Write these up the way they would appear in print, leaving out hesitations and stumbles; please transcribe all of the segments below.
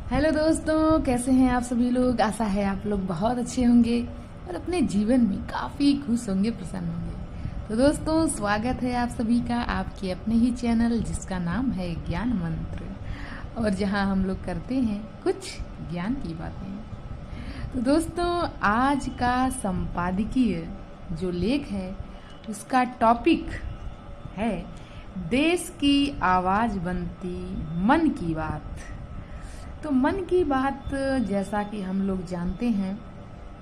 Hello दोस्तों, कैसे हैं आप सभी लोग। आशा है आप लोग बहुत अच्छे होंगे और अपने जीवन में काफ़ी खुश होंगे, प्रसन्न होंगे। तो दोस्तों, स्वागत है आप सभी का आपके अपने ही चैनल जिसका नाम है ज्ञान मंत्र, और जहां हम लोग करते हैं कुछ ज्ञान की बातें। तो दोस्तों, आज का संपादकीय जो लेख है उसका टॉपिक है देश की आवाज़ बनती मन की बात। तो मन की बात, जैसा कि हम लोग जानते हैं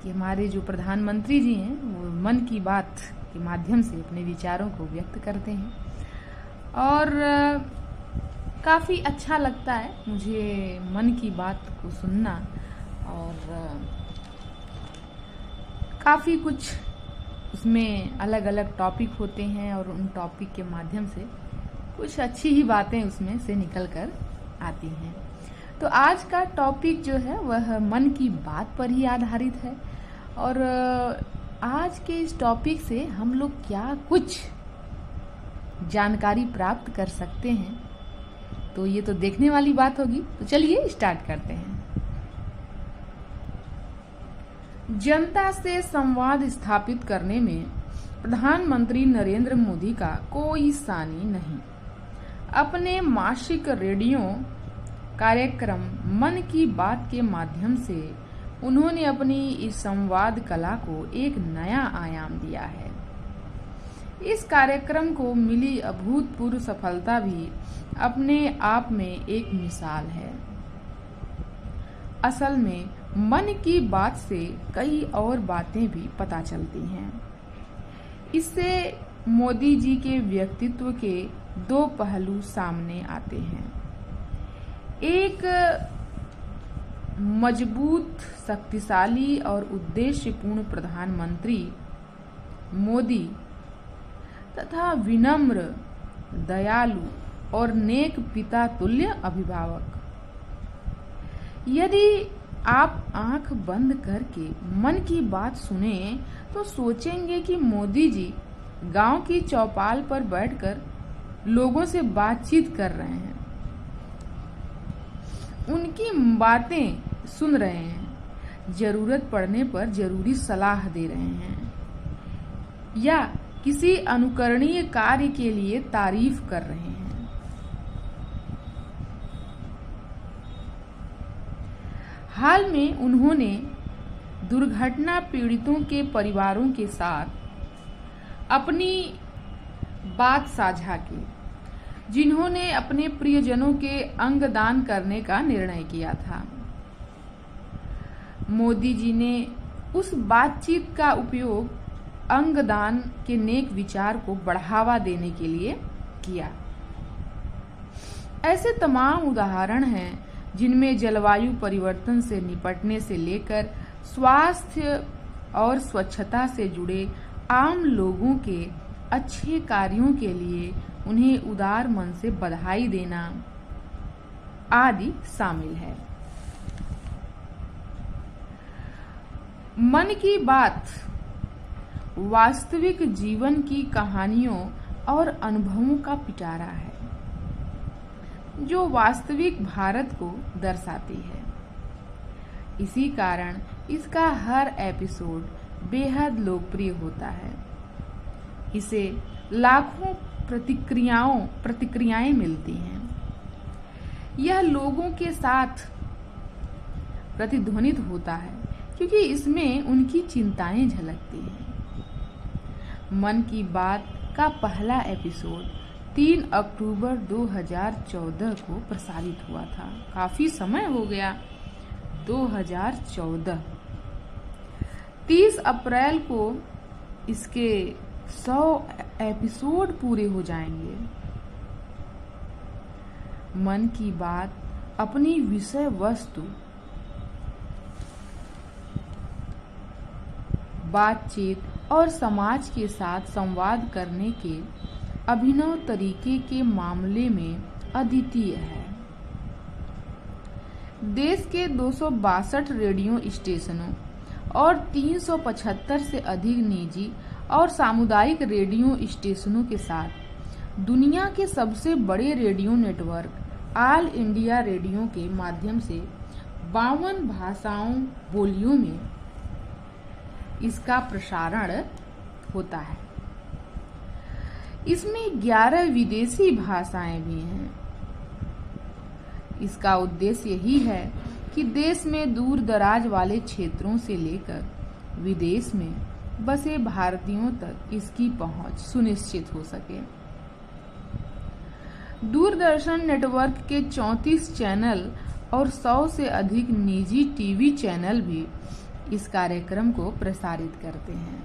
कि हमारे जो प्रधानमंत्री जी हैं वो मन की बात के माध्यम से अपने विचारों को व्यक्त करते हैं, और काफ़ी अच्छा लगता है मुझे मन की बात को सुनना। और काफ़ी कुछ उसमें अलग अलग टॉपिक होते हैं और उन टॉपिक के माध्यम से कुछ अच्छी ही बातें उसमें से निकल कर आती हैं। तो आज का टॉपिक जो है वह मन की बात पर ही आधारित है, और आज के इस टॉपिक से हम लोग क्या कुछ जानकारी प्राप्त कर सकते हैं, तो ये तो देखने वाली बात होगी। तो चलिए स्टार्ट करते हैं। जनता से संवाद स्थापित करने में प्रधानमंत्री नरेंद्र मोदी का कोई सानी नहीं। अपने मासिक रेडियो कार्यक्रम मन की बात के माध्यम से उन्होंने अपनी इस संवाद कला को एक नया आयाम दिया है। इस कार्यक्रम को मिली अभूतपूर्व सफलता भी अपने आप में एक मिसाल है। असल में मन की बात से कई और बातें भी पता चलती हैं। इससे मोदी जी के व्यक्तित्व के दो पहलू सामने आते हैं। एक मजबूत, शक्तिशाली और उद्देश्यपूर्ण प्रधानमंत्री मोदी तथा विनम्र, दयालु और नेक पिता तुल्य अभिभावक। यदि आप आंख बंद करके मन की बात सुने तो सोचेंगे कि मोदी जी गांव की चौपाल पर बैठकर लोगों से बातचीत कर रहे हैं, उनकी बातें सुन रहे हैं, जरूरत पड़ने पर जरूरी सलाह दे रहे हैं, या किसी अनुकरणीय कार्य के लिए तारीफ कर रहे हैं। हाल में उन्होंने दुर्घटना पीड़ितों के परिवारों के साथ अपनी बात साझा की, जिन्होंने अपने प्रियजनों के अंगदान करने का निर्णय किया था। मोदी जी ने उस बातचीत का उपयोग अंगदान के नेक विचार को बढ़ावा देने के लिए किया। ऐसे तमाम उदाहरण हैं जिनमें जलवायु परिवर्तन से निपटने से लेकर स्वास्थ्य और स्वच्छता से जुड़े आम लोगों के अच्छे कार्यों के लिए उन्हें उदार मन से बधाई देना आदि शामिल है। मन की बात वास्तविक जीवन की कहानियों और अनुभवों का पिटारा है, जो वास्तविक भारत को दर्शाती है। इसी कारण इसका हर एपिसोड बेहद लोकप्रिय होता है। इसे लाखों प्रतिक्रियाएं मिलती हैं। यह लोगों के साथ प्रतिध्वनित होता है क्योंकि इसमें उनकी चिंताएं झलकती हैं। मन की बात का पहला एपिसोड 3 अक्टूबर 2014 को प्रसारित हुआ था। काफी समय हो गया, 2014। 30 अप्रैल को इसके 100 एपिसोड पूरे हो जाएंगे। मन की बात अपनी विषय वस्तु, बातचीत और समाज के साथ संवाद करने के अभिनव तरीके के मामले में अद्वितीय है। देश के 262 रेडियो स्टेशनों और 375 से अधिक निजी और सामुदायिक रेडियो स्टेशनों के साथ दुनिया के सबसे बड़े radio network all India radio के माध्यम से 52 भाषाओं बोलियों में इसका प्रसारण होता है। इसमें 11 विदेशी भाषाएं भी हैं। इसका उद्देश्य यही है कि देश में दूर दराज वाले क्षेत्रों से लेकर विदेश में बसे भारतीयों तक इसकी पहुंच सुनिश्चित हो सके। दूरदर्शन नेटवर्क के 34 चैनल और 100 से अधिक निजी टीवी चैनल भी इस कार्यक्रम को प्रसारित करते हैं।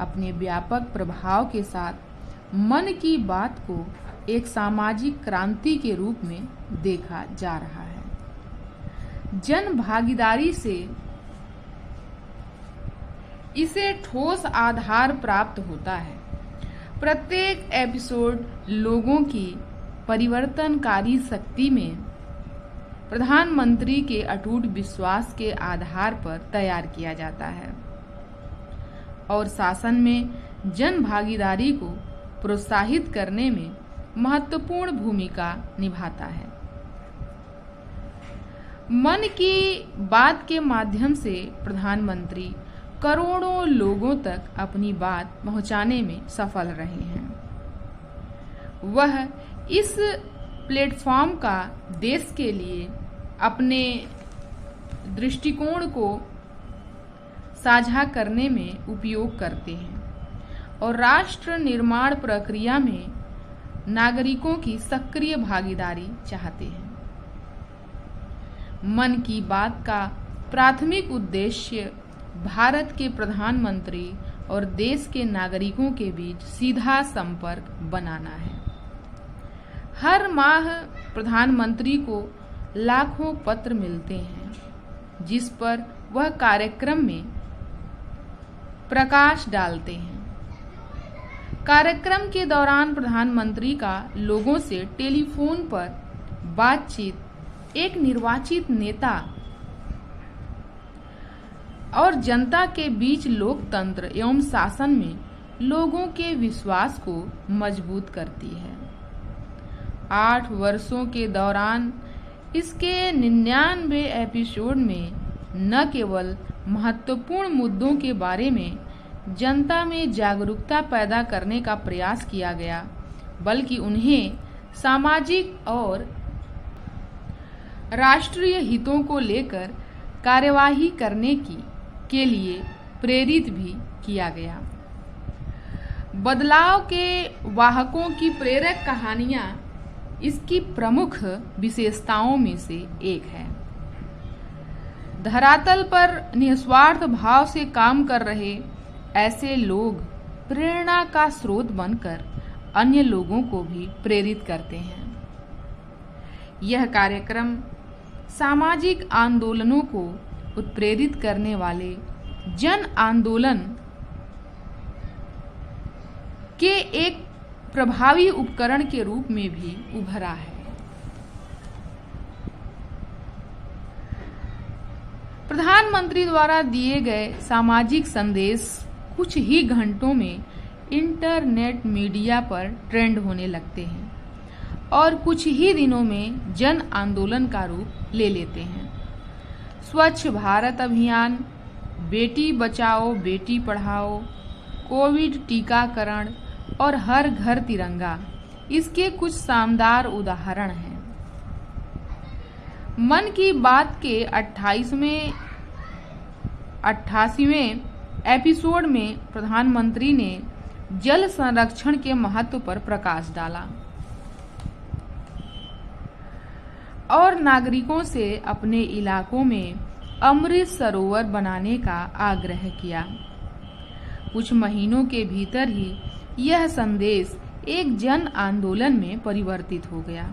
अपने व्यापक प्रभाव के साथ मन की बात को एक सामाजिक क्रांति के रूप में देखा जा रहा है। जन भागीदारी से इसे ठोस आधार प्राप्त होता है। प्रत्येक एपिसोड लोगों की परिवर्तनकारी शक्ति में प्रधानमंत्री के अटूट विश्वास के आधार पर तैयार किया जाता है और शासन में जन भागीदारी को प्रोत्साहित करने में महत्वपूर्ण भूमिका निभाता है। मन की बात के माध्यम से प्रधानमंत्री करोड़ों लोगों तक अपनी बात पहुंचाने में सफल रहे हैं। वह इस प्लेटफॉर्म का देश के लिए अपने दृष्टिकोण को साझा करने में उपयोग करते हैं और राष्ट्र निर्माण प्रक्रिया में नागरिकों की सक्रिय भागीदारी चाहते हैं। मन की बात का प्राथमिक उद्देश्य भारत के प्रधानमंत्री और देश के नागरिकों के बीच सीधा संपर्क बनाना है। हर माह प्रधानमंत्री को लाखों पत्र मिलते हैं जिस पर वह कार्यक्रम में प्रकाश डालते हैं। कार्यक्रम के दौरान प्रधानमंत्री का लोगों से टेलीफोन पर बातचीत एक निर्वाचित नेता और जनता के बीच लोकतंत्र एवं शासन में लोगों के विश्वास को मजबूत करती है। 8 वर्षों के दौरान इसके 99 एपिसोड में न केवल महत्वपूर्ण मुद्दों के बारे में जनता में जागरूकता पैदा करने का प्रयास किया गया, बल्कि उन्हें सामाजिक और राष्ट्रीय हितों को लेकर कार्यवाही करने के लिए प्रेरित भी किया गया। बदलाव के वाहकों की प्रेरक कहानियां इसकी प्रमुख विशेषताओं में से एक है। धरातल पर निस्वार्थ भाव से काम कर रहे ऐसे लोग प्रेरणा का स्रोत बनकर अन्य लोगों को भी प्रेरित करते हैं। यह कार्यक्रम सामाजिक आंदोलनों को उत्प्रेरित करने वाले जन आंदोलन के एक प्रभावी उपकरण के रूप में भी उभरा है। प्रधानमंत्री द्वारा दिए गए सामाजिक संदेश कुछ ही घंटों में इंटरनेट मीडिया पर ट्रेंड होने लगते हैं और कुछ ही दिनों में जन आंदोलन का रूप ले लेते हैं। स्वच्छ भारत अभियान, बेटी बचाओ बेटी पढ़ाओ, कोविड टीकाकरण और हर घर तिरंगा इसके कुछ शानदार उदाहरण हैं। मन की बात के 88वें एपिसोड में प्रधानमंत्री ने जल संरक्षण के महत्व पर प्रकाश डाला और नागरिकों से अपने इलाकों में अमृत सरोवर बनाने का आग्रह किया। कुछ महीनों के भीतर ही यह संदेश एक जन आंदोलन में परिवर्तित हो गया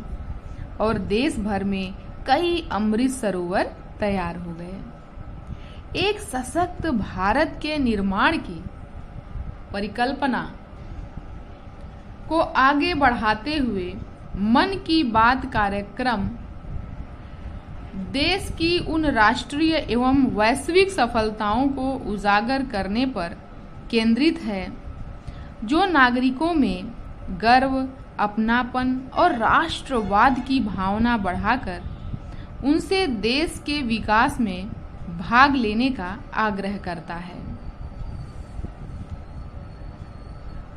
और देश भर में कई अमृत सरोवर तैयार हो गए। एक सशक्त भारत के निर्माण की परिकल्पना को आगे बढ़ाते हुए मन की बात कार्यक्रम देश की उन राष्ट्रीय एवं वैश्विक सफलताओं को उजागर करने पर केंद्रित है जो नागरिकों में गर्व, अपनापन और राष्ट्रवाद की भावना बढ़ाकर उनसे देश के विकास में भाग लेने का आग्रह करता है।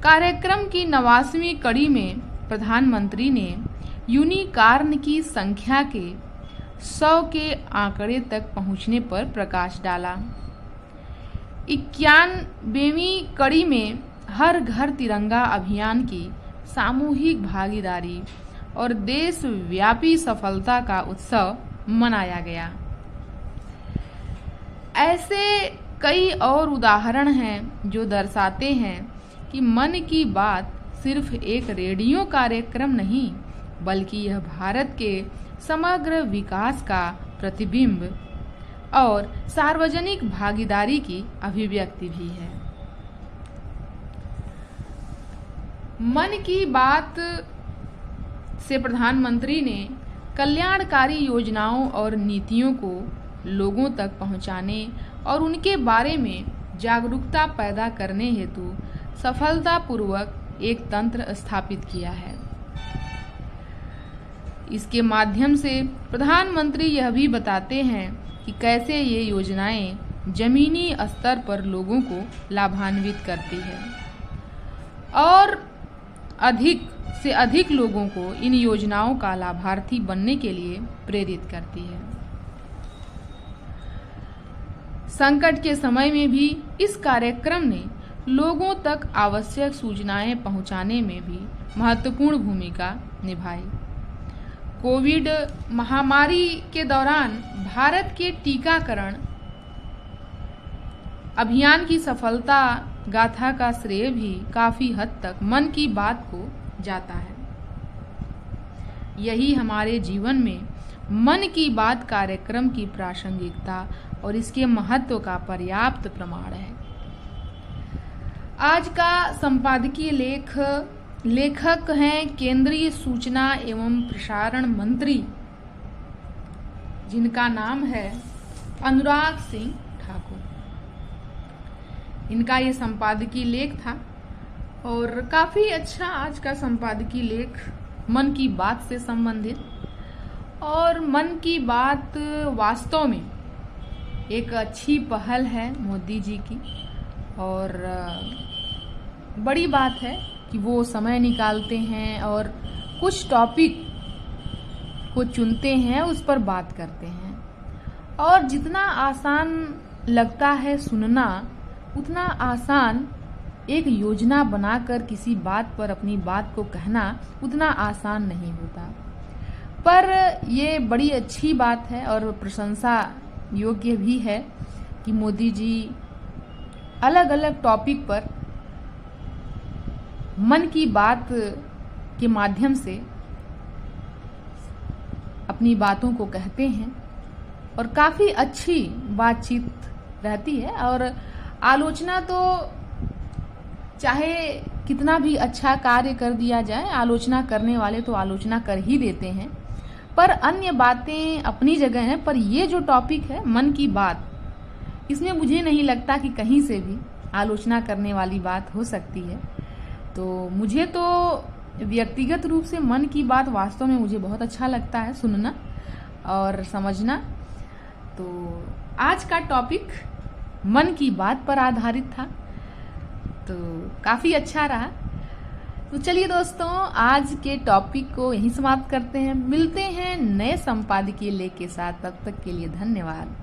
कार्यक्रम की 89वीं कड़ी में प्रधानमंत्री ने यूनिकॉर्न की संख्या के 100 के आंकड़े तक पहुंचने पर प्रकाश डाला। 91वीं कड़ी में हर घर तिरंगा अभियान की सामूहिक भागीदारी और देशव्यापी सफलता का उत्सव मनाया गया। ऐसे कई और उदाहरण हैं जो दर्शाते हैं कि मन की बात सिर्फ एक रेडियो कार्यक्रम नहीं, बल्कि यह भारत के समग्र विकास का प्रतिबिंब और सार्वजनिक भागीदारी की अभिव्यक्ति भी है। मन की बात से प्रधानमंत्री ने कल्याणकारी योजनाओं और नीतियों को लोगों तक पहुंचाने और उनके बारे में जागरूकता पैदा करने हेतु सफलतापूर्वक एक तंत्र स्थापित किया है। इसके माध्यम से प्रधानमंत्री यह भी बताते हैं कि कैसे ये योजनाएं जमीनी स्तर पर लोगों को लाभान्वित करती है और अधिक से अधिक लोगों को इन योजनाओं का लाभार्थी बनने के लिए प्रेरित करती है। संकट के समय में भी इस कार्यक्रम ने लोगों तक आवश्यक सूचनाएं पहुंचाने में भी महत्वपूर्ण भूमिका निभाई। कोविड महामारी के दौरान भारत के टीकाकरण अभियान की सफलता गाथा का श्रेय भी काफी हद तक मन की बात को जाता है। यही हमारे जीवन में मन की बात कार्यक्रम की प्रासंगिकता और इसके महत्व का पर्याप्त प्रमाण है। आज का संपादकीय लेखक हैं केंद्रीय सूचना एवं प्रसारण मंत्री, जिनका नाम है अनुराग सिंह ठाकुर। इनका ये संपादकीय लेख था और काफी अच्छा आज का संपादकीय लेख मन की बात से संबंधित, और मन की बात वास्तव में एक अच्छी पहल है मोदी जी की, और बड़ी बात है कि वो समय निकालते हैं और कुछ टॉपिक को चुनते हैं, उस पर बात करते हैं। और जितना आसान लगता है सुनना, उतना आसान एक योजना बनाकर किसी बात पर अपनी बात को कहना उतना आसान नहीं होता। पर ये बड़ी अच्छी बात है और प्रशंसा योग्य भी है कि मोदी जी अलग अलग टॉपिक पर मन की बात के माध्यम से अपनी बातों को कहते हैं और काफी अच्छी बातचीत रहती है। और आलोचना तो चाहे कितना भी अच्छा कार्य कर दिया जाए, आलोचना करने वाले तो आलोचना कर ही देते हैं, पर अन्य बातें अपनी जगह हैं। पर ये जो टॉपिक है मन की बात, इसमें मुझे नहीं लगता कि कहीं से भी आलोचना करने वाली बात हो सकती है। तो मुझे तो व्यक्तिगत रूप से मन की बात वास्तव में मुझे बहुत अच्छा लगता है सुनना और समझना। तो आज का टॉपिक मन की बात पर आधारित था, तो काफ़ी अच्छा रहा। तो चलिए दोस्तों, आज के टॉपिक को यहीं समाप्त करते हैं। मिलते हैं नए संपादकीय लेख के साथ, तब तक के लिए धन्यवाद।